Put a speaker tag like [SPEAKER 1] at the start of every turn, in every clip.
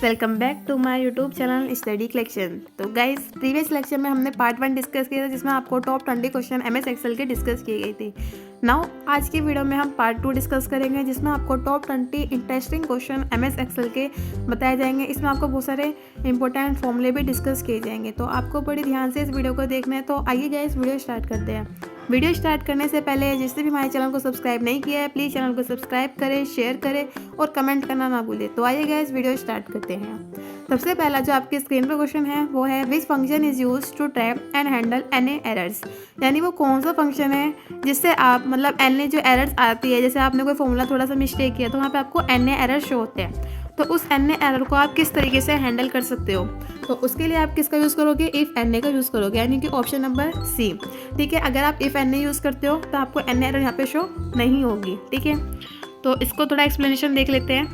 [SPEAKER 1] Welcome back to my YouTube channel study collection. तो guys, previous lecture में हमने part 1 discuss किया था जिसमें आपको टॉप 20 क्वेश्चन एमएस एक्सेल के डिस्कस किए गई थी। नाउ आज की वीडियो में हम पार्ट 2 डिस्कस करेंगे जिसमें आपको top 20 interesting question MS Excel के बताए जाएंगे। इसमें आपको बहुत सारे इंपॉर्टेंट फॉर्मूले भी डिस्कस किए जाएंगे, तो आपको बड़ी ध्यान से इस वीडियो को देखना है। तो आइए गाइस, वीडियो स्टार्ट करते हैं। वीडियो स्टार्ट करने से पहले जिसने भी हमारे चैनल को सब्सक्राइब नहीं किया है प्लीज़ चैनल को सब्सक्राइब करें, शेयर करें और कमेंट करना ना भूलें। तो आइए गाइस, वीडियो स्टार्ट करते हैं। सबसे पहला जो आपकी स्क्रीन पर क्वेश्चन है वो है which function is use to trap and handle any errors. यानी वो कौन सा फंक्शन है जिससे आप मतलब एनी जो एरर्स आती है, जैसे आपने कोई फॉर्मूला थोड़ा सा मिस्टेक किया तो वहाँ पे आपको एनी एरर शो होते हैं, तो उस एन एरर को आप किस तरीके से हैंडल कर सकते हो। तो उसके लिए आप किसका यूज़ करोगे, इफ़ एन का यूज़ करोगे, यानी कि ऑप्शन नंबर सी। ठीक है, अगर आप इफ़ एन यूज़ करते हो तो आपको एन एरर यहाँ पे शो नहीं होगी। ठीक है, तो इसको थोड़ा एक्सप्लेनेशन देख लेते हैं।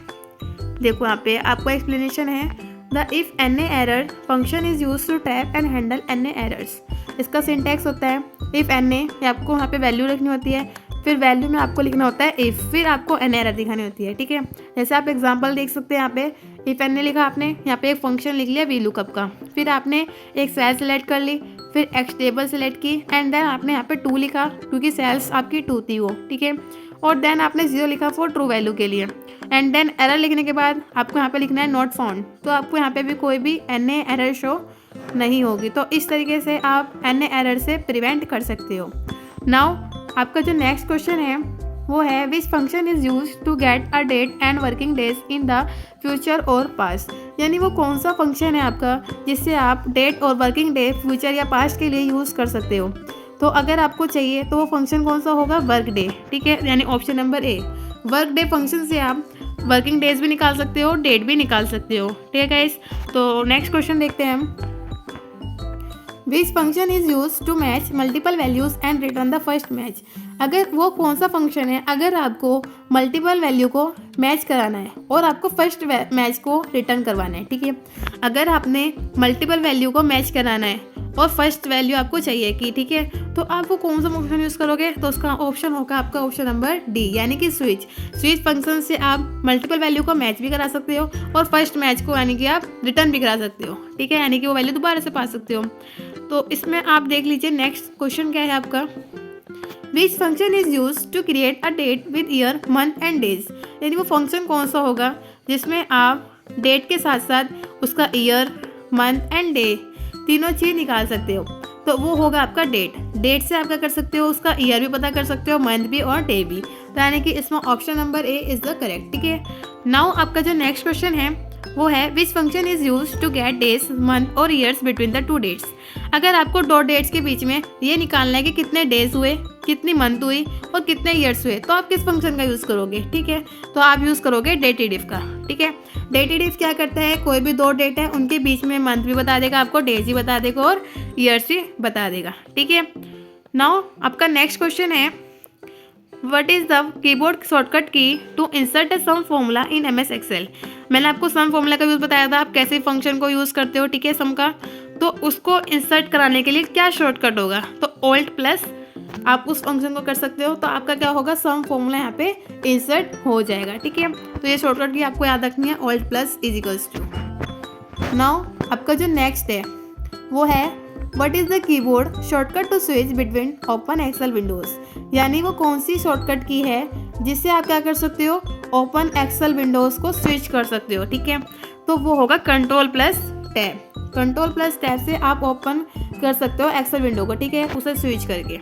[SPEAKER 1] देखो यहाँ पे आपको एक्सप्लेनेशन है, the if an error function is use to trap and handle an errors. इसका सिंटैक्स होता है इफ़ एन आपको यहाँ पे वैल्यू रखनी होती है, फिर वैल्यू में आपको लिखना होता है इफ़, फिर आपको एन एरर दिखानी होती है। ठीक है, जैसे आप एग्जांपल देख सकते हैं यहाँ पे इफ़ एन लिखा आपने, यहाँ पे एक फंक्शन लिख लिया वी लुकअप का, फिर आपने एक सेल सेलेक्ट कर ली, फिर एक्स टेबल सेलेक्ट की एंड देन आपने यहाँ पे 2 लिखा क्योंकि सेल्स आपकी 2 थी वो। ठीक है, और देन आपने 0 लिखा फॉर ट्रू वैल्यू के लिए एंड देन एरर लिखने के बाद आपको यहाँ पे लिखना है नॉट फाउंड, तो आपको यहाँ पे भी कोई भी एन एरर शो नहीं होगी। तो इस तरीके से आप एन एरर से प्रिवेंट कर सकते हो। नाउ आपका जो नेक्स्ट क्वेश्चन है वो है which function is use to get a date and working days in the future और पास्ट। यानी वो कौन सा फंक्शन है आपका जिससे आप डेट और वर्किंग डे फ्यूचर या पास्ट के लिए यूज़ कर सकते हो। तो अगर आपको चाहिए तो वो फंक्शन कौन सा होगा, वर्क डे। ठीक है, यानी ऑप्शन नंबर ए। वर्क डे फंक्शन से आप वर्किंग डेज भी निकाल सकते हो, डेट भी निकाल सकते हो। ठीक है गाइस, तो नेक्स्ट क्वेश्चन देखते हैं हम। Which function is use to match multiple values and return the first match. अगर वो कौन सा फंक्शन है अगर आपको मल्टीपल वैल्यू को मैच कराना है और आपको फर्स्ट मैच को रिटर्न करवाना है। ठीक है, अगर आपने मल्टीपल वैल्यू को मैच कराना है और फर्स्ट वैल्यू आपको चाहिए कि, ठीक है, तो आप वो कौन सा फंक्शन यूज़ करोगे, तो उसका ऑप्शन होगा आपका ऑप्शन नंबर डी, यानी कि स्विच। स्विच फंक्शन से आप मल्टीपल वैल्यू को मैच भी करा सकते हो और फर्स्ट मैच को यानी कि आप रिटर्न भी करा सकते हो। ठीक है, यानी कि वो वैल्यू दोबारा से पा सकते हो। तो इसमें आप देख लीजिए नेक्स्ट क्वेश्चन क्या है आपका, which function is use to create a date with year month and days. यानी वो फंक्शन कौन सा होगा जिसमें आप डेट के साथ साथ उसका ईयर, मंथ एंड डे तीनों चीज़ निकाल सकते हो। तो वो होगा आपका डेट। डेट से आप क्या कर सकते हो, उसका ईयर भी पता कर सकते हो, मंथ भी और डे भी। तो यानी कि इसमें option number A is the correct. ठीक है, नाउ आपका जो नेक्स्ट क्वेश्चन है वो है which function is use to get days, month और ईयर्स बिटवीन द 2 डेट्स। अगर आपको 2 डेट्स के बीच में ये निकालना है कि कितने डेज हुए, कितनी मंथ हुई और कितने ईयर्स हुए, तो आप किस फंक्शन का यूज़ करोगे। ठीक है, तो आप यूज़ करोगे डेटिव का। ठीक है, डेटिव क्या करता है, कोई भी 2 डेट है उनके बीच में मंथ भी बता देगा आपको, डेज भी बता देगा और ईयर्स भी बता देगा। ठीक है, नाउ आपका नेक्स्ट क्वेश्चन है what is the keyboard shortcut key to insert a sum formula in MS Excel. मैंने आपको सम फॉर्मूला का यूज़ बताया था, आप कैसे फंक्शन को यूज़ करते हो। ठीक है, सम का, तो उसको इंसर्ट कराने के लिए क्या शॉर्टकट होगा, तो ऑल्ट प्लस आप उस फंक्शन को कर सकते हो, तो आपका क्या होगा, सम फॉर्मूला यहाँ पे इंसर्ट हो जाएगा। ठीक है, तो ये शॉर्टकट की आपको याद रखनी है, alt plus is equals to. Now आपका जो नेक्स्ट है वो है what is the keyboard shortcut to switch between open Excel windows. यानी वो कौन सी शॉर्टकट की है जिससे आप क्या कर सकते हो, ओपन एक्सेल विंडोज़ को स्विच कर सकते हो। ठीक है, तो वो होगा control plus tab. Control plus tab से आप ओपन कर सकते हो एक्सेल विंडो को। ठीक है, उसे स्विच करके।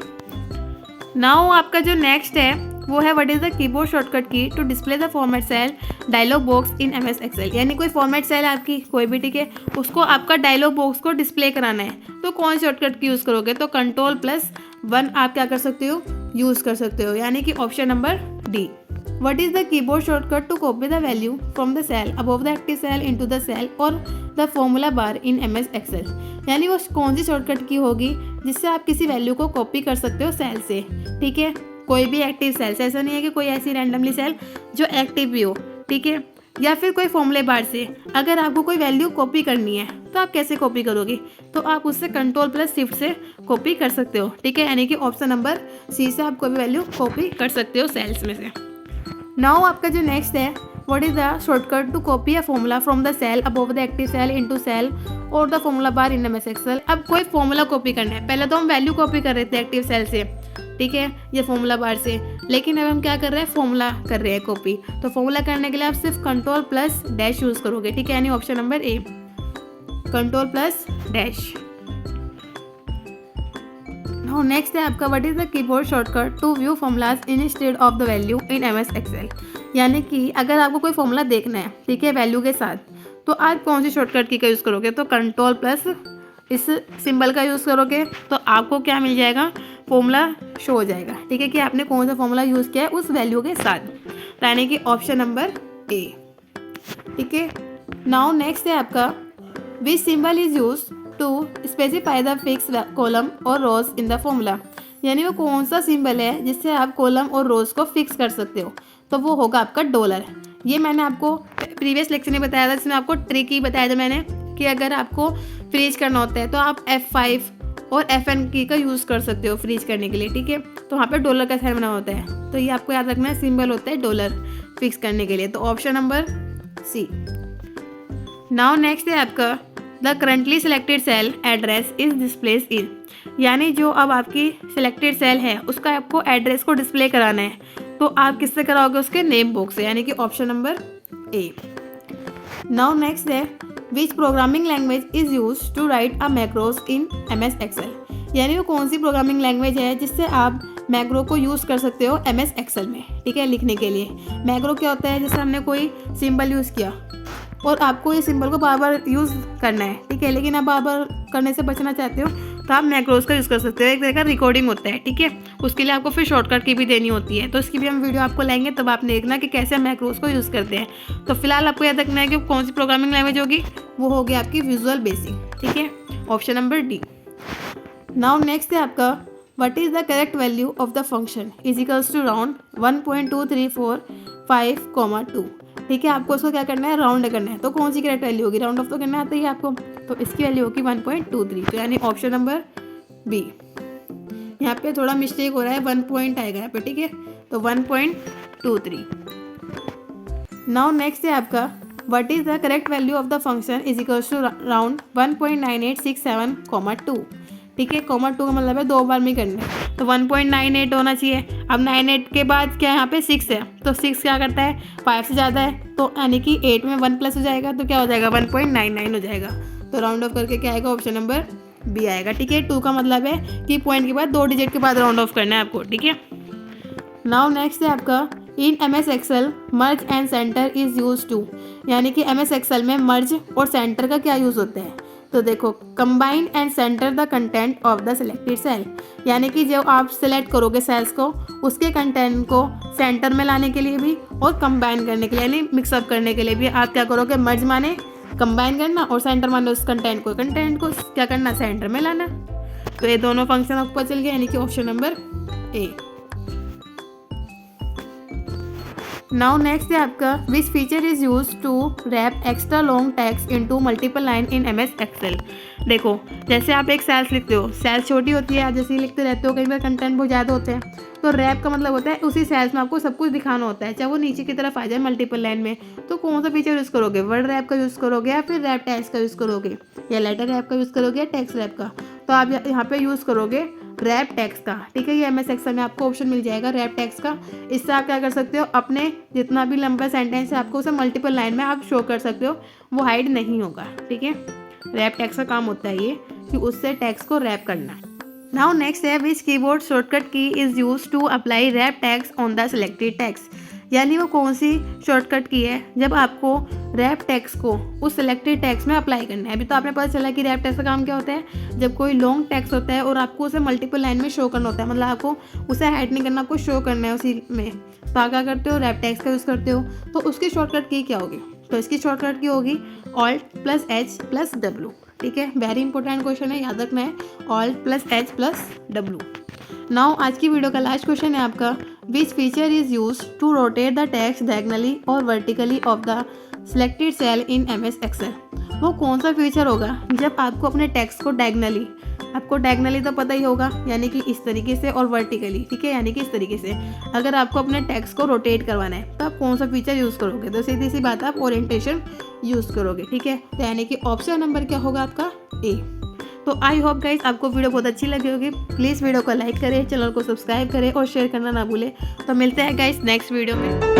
[SPEAKER 1] नाउ आपका जो नेक्स्ट है वो है what is the keyboard shortcut key to display the format cell dialog box in MS Excel. यानी कोई फॉर्मेट सेल है आपकी कोई भी, ठीक है, उसको आपका डायलॉग बॉक्स को डिस्प्ले कराना है, तो कौन शॉर्टकट की यूज़ करोगे, तो कंट्रोल प्लस 1 आप क्या कर सकते हो, यूज़ कर सकते हो, यानी कि option number D. What is the keyboard shortcut to copy the value from the cell above the active cell into the cell or the formula bar in MS Excel. यानी वो कौन सी शॉर्टकट की होगी जिससे आप किसी वैल्यू को copy कर सकते हो सेल से। ठीक है, कोई भी एक्टिव सेल से, ऐसा नहीं है कि कोई ऐसी रैंडमली सेल जो एक्टिव भी हो। ठीक है, या फिर कोई फॉर्मूले बार से अगर आपको कोई वैल्यू कॉपी करनी है तो आप कैसे कॉपी करोगे, तो आप उससे कंट्रोल प्लस शिफ्ट से कॉपी कर सकते हो। ठीक है, यानी कि ऑप्शन नंबर सी से आप कोई भी वैल्यू कॉपी कर सकते हो सेल्स में से। नाउ आपका जो नेक्स्ट है what is the shortcut to copy a formula from the cell above the active cell into cell or the formula bar in MS Excel. अब कोई फॉर्मूला कॉपी करना है, पहले तो हम वैल्यू कॉपी कर रहे थे एक्टिव सेल से, ठीक है, ये फॉर्मूला बार से, लेकिन अब हम क्या कर रहे हैं, फॉर्मूला कर रहे हैं कॉपी। तो फॉर्मूला करने के लिए आप सिर्फ कंट्रोल प्लस डैश यूज करोगे, ठीक है, यानी option number A, control plus dash. Now next है आपका what is the keyboard shortcut to view formulas instead of the value in MS Excel. यानी कि अगर आपको कोई फॉर्मूला देखना है, ठीक है, वैल्यू के साथ, तो आप कौन सी शॉर्टकट की का यूज़ करोगे, तो कंट्रोल प्लस इस सिंबल का यूज़ करोगे तो आपको क्या मिल जाएगा, फॉर्मूला शो हो जाएगा, ठीक है, कि आपने कौन सा फॉर्मूला यूज़ किया है उस वैल्यू के साथ, यानी कि ऑप्शन नंबर ए, ठीक है। नाउ नेक्स्ट है आपका which symbol is use to specify the fix column और रोज इन द फॉर्मूला। यानी वो कौन सा सिंबल है जिससे आप कॉलम और रोज को फिक्स कर सकते हो, तो वो होगा आपका डॉलर। ये मैंने आपको प्रीवियस लेक्चर में बताया था, जिसमें आपको ट्रिक ही बताया था मैंने कि अगर आपको फ्रीज करना होता है तो आप F5 और FN की का यूज़ कर सकते हो फ्रीज करने के लिए, ठीक है। तो वहाँ पे डॉलर का साइन बना होता है, तो ये आपको याद रखना है, सिंबल होता है डॉलर फिक्स करने के लिए, तो option number C. Now next है आपका the currently selected cell address is displays in. यानी जो अब आपकी सिलेक्टेड सेल है उसका आपको एड्रेस को डिस्प्ले कराना है, तो आप किससे कराओगे, उसके नेम बॉक्स से, यानी कि option number A. Now next है which programming language is use to write a macros in MS Excel. यानी वो कौन सी प्रोग्रामिंग लैंग्वेज है जिससे आप मैक्रो को यूज़ कर सकते हो एमएस एक्सेल में, ठीक है, लिखने के लिए। मैक्रो क्या होता है, जैसे हमने कोई सिंबल यूज़ किया और आपको ये सिंबल को बार बार यूज़ करना है, ठीक है, लेकिन आप बार बार करने से बचना चाहते हो तो आप मैक्रोस का यूज़ कर सकते हो, एक तरह का रिकॉर्डिंग होता है, ठीक है। उसके लिए आपको फिर शॉर्टकट की भी देनी होती है, तो इसकी भी हम वीडियो आपको लाएंगे, तब आपने देखना कि कैसे हम मैक्रोस को यूज़ करते हैं। तो फिलहाल आपको याद रखना है कि कौन सी प्रोग्रामिंग लैंग्वेज होगी, वो होगी आपकी विजुअल बेसिक, ठीक है, option number D. Now next है आपका what is the correct value of the function is equals to round 1.234.5, 2, ठीक है। आपको उसको क्या करना है, राउंड करना है, तो कौन सी करेक्ट वैल्यू होगी, राउंड ऑफ तो करना आता ही है आपको, तो इसकी वैल्यू होगी 1.23, तो यानी ऑप्शन नंबर बी। यहाँ पे थोड़ा मिस्टेक हो रहा है, 1 पॉइंट आएगा यहाँ पे, ठीक है, तो 1.23। नाउ नेक्स्ट है आपका what is the correct value of the function is equals to round 1.9867, 2, ठीक है, 2 का मतलब है 2 बार में करना है, तो 1.98 होना चाहिए। अब 98 के बाद क्या यहाँ पे 6 है, तो 6 क्या करता है, 5 से ज़्यादा है, तो यानी कि 8 में 1 प्लस हो जाएगा, तो क्या हो जाएगा, 1.99 हो जाएगा, तो राउंड ऑफ करके क्या आएगा, ऑप्शन नंबर बी आएगा, ठीक है। 2 का मतलब है कि पॉइंट के बाद 2 डिजिट के बाद राउंड ऑफ करना है आपको, ठीक है। नाउ नेक्स्ट है आपका in MS Excel merge and center is use to. यानी कि एमएस एक्सेल में मर्ज और सेंटर का क्या यूज़ होता है, तो देखो combine and center the content of the selected cell. यानी कि जब आप सिलेक्ट करोगे सेल्स को, उसके कंटेंट को सेंटर में लाने के लिए भी और कंबाइन करने के लिए, यानी मिक्सअप करने के लिए भी आप क्या करोगे, मर्ज माने कंबाइन करना और सेंटर माने उस कंटेंट को क्या करना, सेंटर में लाना। तो ये दोनों फंक्शन आपको पता चल गया, यानी कि option number A. Now next है आपका which feature is use to wrap extra long text into multiple line in MS Excel. देखो जैसे आप एक सेल्स लिखते हो, सेल्स छोटी होती है, आप जैसे ही लिखते रहते हो, कई बार कंटेंट बहुत ज़्यादा होते हैं, तो रैप का मतलब होता है उसी सेल्स में आपको सब कुछ दिखाना होता है, चाहे वो नीचे की तरफ आ जाए मल्टीपल लाइन में। तो कौन सा फीचर यूज़ करोगे, वर्ड रैप का यूज़ करोगे या फिर रैप टेक्स्ट का यूज़ करोगे, या लेटर रैप का यूज़ करोगे या टेक्स्ट रैप का। तो आप यहाँ पे यूज़ करोगे रैप टेक्स्ट का, ठीक है। ये एमएस एक्सेल में आपको ऑप्शन मिल जाएगा रैप टेक्स्ट का। इससे आप क्या कर सकते हो, अपने जितना भी लंबा सेंटेंस है आपको उसे मल्टीपल लाइन में आप शो कर सकते हो, वो हाइड नहीं होगा, ठीक है। रैप टेक्स्ट का काम होता है ये कि उससे टेक्स्ट को रैप करना। नाउ नेक्स्ट है which keyboard shortcut key is use to apply wrap text on the selected text. यानी वो कौन सी शॉर्टकट की है जब आपको रैप टेक्स्ट को उस सिलेक्टेड टेक्स्ट में अप्लाई करना है। अभी तो आपने पता चला कि रैप टेक्स्ट का काम क्या होता है, जब कोई लॉन्ग टेक्स्ट होता है और आपको उसे मल्टीपल लाइन में शो करना होता है, मतलब आपको उसे हाइड नहीं करना, आपको शो करना है उसी में, तो आप क्या करते हो, रैप टेक्स्ट का यूज़ करते हो। तो उसकी शॉर्टकट की क्या होगी, तो इसकी शॉर्टकट की होगी Alt+H+W, ठीक है। वेरी इंपॉर्टेंट क्वेश्चन है, याद रखना है, Alt+H+W। नाउ आज की वीडियो का लास्ट क्वेश्चन है आपका which feature is use to rotate the text diagonally or vertically of the selected cell in MS Excel. वो कौन सा फीचर होगा जब आपको अपने टेक्स्ट को डायगनली आपको डायगनली तो पता ही होगा, यानी कि इस तरीके से, और वर्टिकली, ठीक है, यानी कि इस तरीके से। अगर आपको अपने टेक्स्ट को रोटेट करवाना है तो आप कौन सा फीचर यूज़ करोगे? तो सीधी सी बात, आप ओरिएंटेशन यूज़ करोगे, ठीक है। तो यानी कि ऑप्शन नंबर क्या होगा आपका? ए। तो आई होप गाइस आपको वीडियो बहुत अच्छी लगी होगी। प्लीज़ वीडियो को लाइक करें, चैनल को सब्सक्राइब करें और शेयर करना ना भूलें। तो मिलते हैं गाइस नेक्स्ट वीडियो में।